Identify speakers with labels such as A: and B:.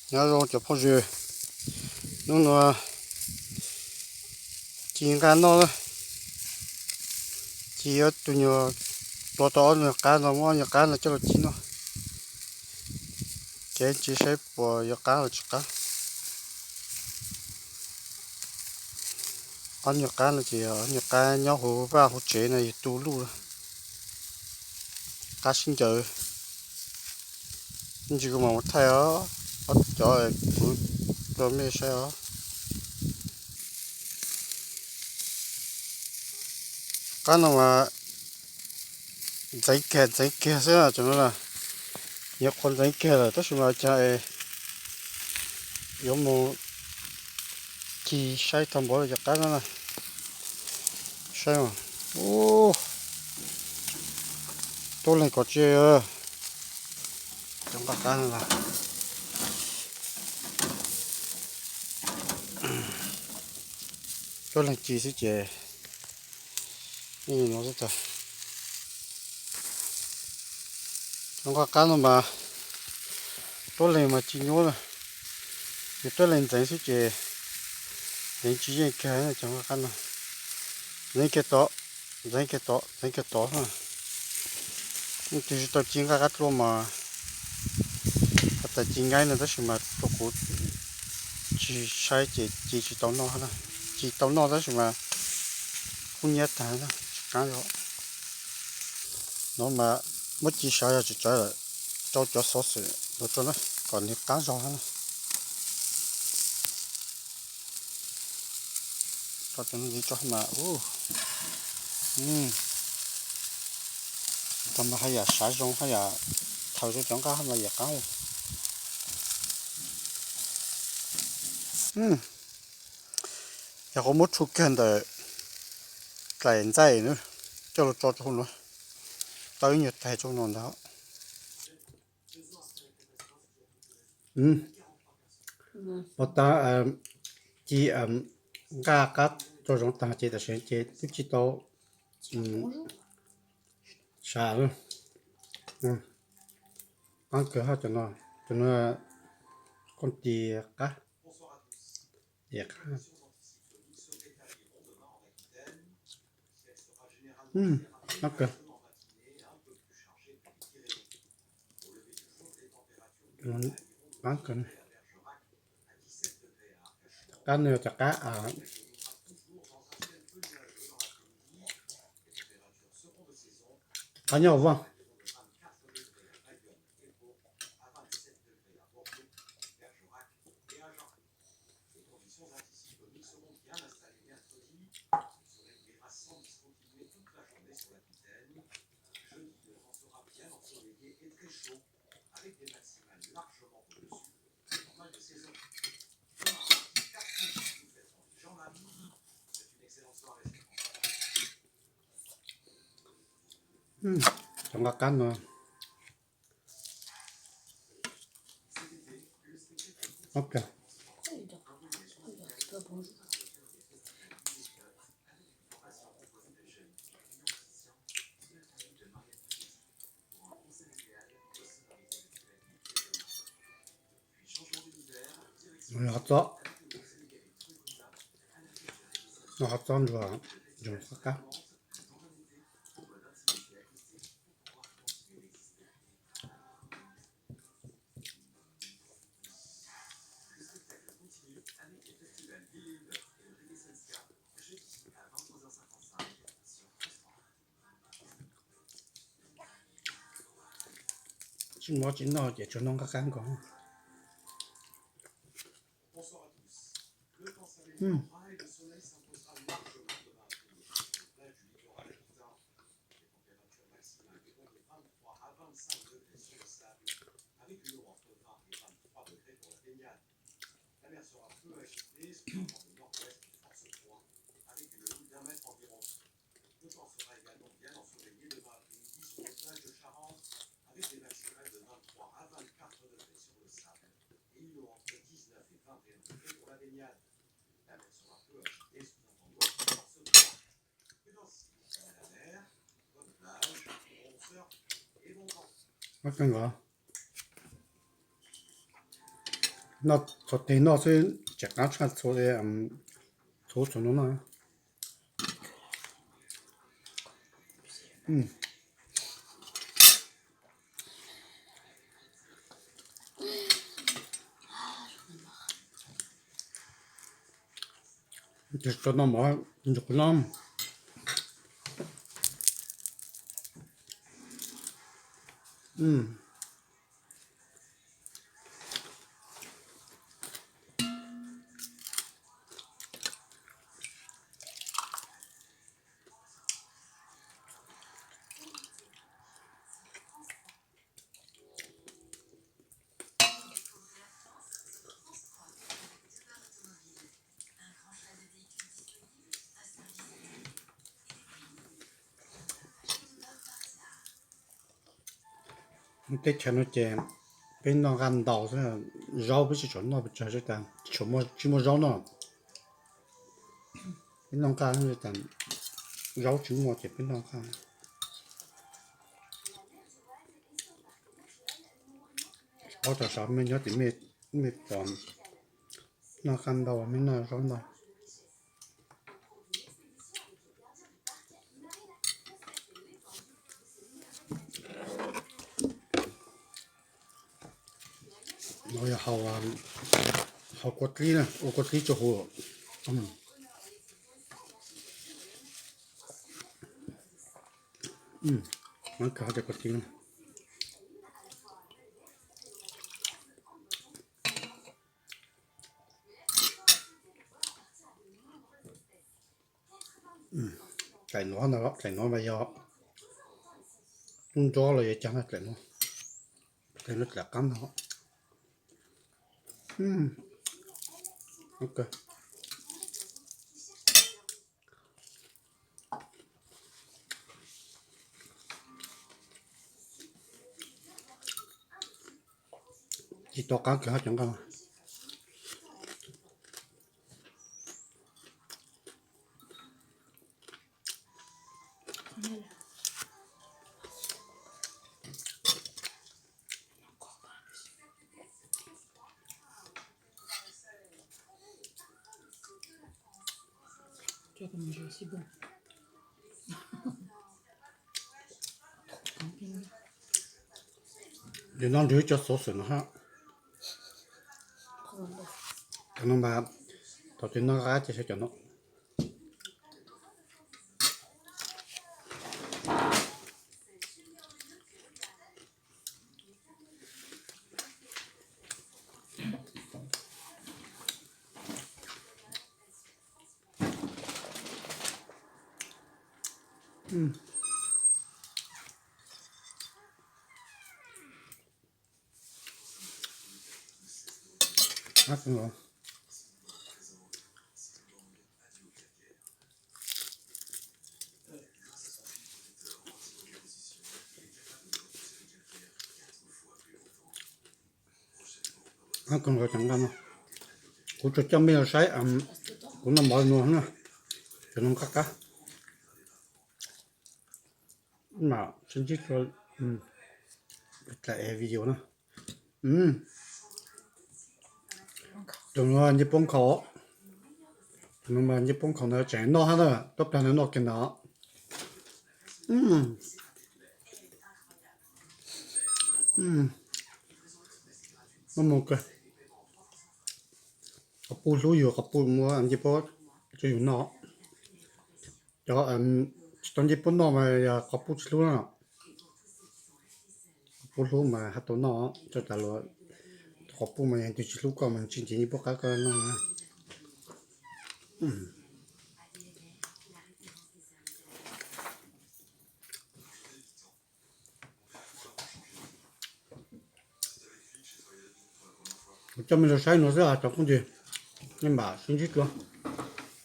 A: 然后就跑去弄个金干闹了，只要对牛多多呢干了我也干了，叫金了，这只是不要干了就干，俺要干了就要干，要好把好这呢也堵路了，干新酒，你这个嘛我太啊，我叫不做没事啊。干了嘛，再开是啊，怎么了？有คน再开了，但是嘛，在有么去晒汤包了就干了，晒嘛，哦，多来个这啊，怎么干了？多来几十节，你弄是的，怎么干了嘛？多来嘛，几牛了，你多来真是节，人之间开了怎么干了？人给多，人给多哈，你就是到金嘎嘎多嘛，到金嘎呢，但是嘛，多过。chỉ sai chỉ tao nó hả chỉ tao nó đó mà cũng nhớ thằng đó cá rồi nó mà mất chỉ sai là chỉ trái là cho số sự nó cho nó còn những cá rồi hả cho nó đi cho mà tao mà hay là sai rồi hay là thầu cho chúng cá hay là gì cá giờ có một chút kiện de cái dây nữa cho nó cho nó tới nhiệt thay cho nó đó một ta chỉ gà cắt cho chúng ta chỉ là sẽ chỉ chỉ tao xả luôn ăn cửa hết cho nó con tì cá đẹp ok bán cần cá nữa chả cá cá nhau vâng trong cá nữa ok nó hot rồi dùng cá xin nó chỉ nó để cho nó các cán có bắt cán gõ nó có thể nó sẽ chắc chắn là số để số số nó chỉ cho nó mà được lắm cái chén nó chén bên nó gan đào thế là rau不是chuẩn nó bị chơi cái chỉ mua rau nó bên nó gan cái tàn rau chỉ mua chỉ bên nó gan ở đó sao mình nhớ thì mình còn nó gan đào mình nó rau nó nó là hậu cốt lý nè ô cốt lý cho hồ nó cả được cốt lý cái nó đó cái nó bây giờ tung cho là vậy chẳng là cái nó là cắn nó ok chỉ to cá kia chẳng cần
B: Tu as mangé aussi bon. Camping.
A: để nó rửa cho sốt nó ha cái nó mà đầu tiên nó gái thì sẽ cho nó hát rồi hát còn rồi chẳng cần cũng cho chăm bây sấy cũng là mọi người nữa cho nó cắt cá mà xin chích rồi lại video nữa chúng nó nhịp bông khó chúng nó nhịp bông khó nó chén nó hết rồi tốt là nó cái nó nó một cái cặp bù số nhiều cặp bù mua anh nhịp bông cho dùng nó cho trong nhịp bông nó mà cặp bù số nó bù số mà hát tổ nó cho ta lo cặp bù mà từ số có mình chỉ nhịp bông cái nó cho mình sấy nó ra trong cái gì nhưng mà xin chích luôn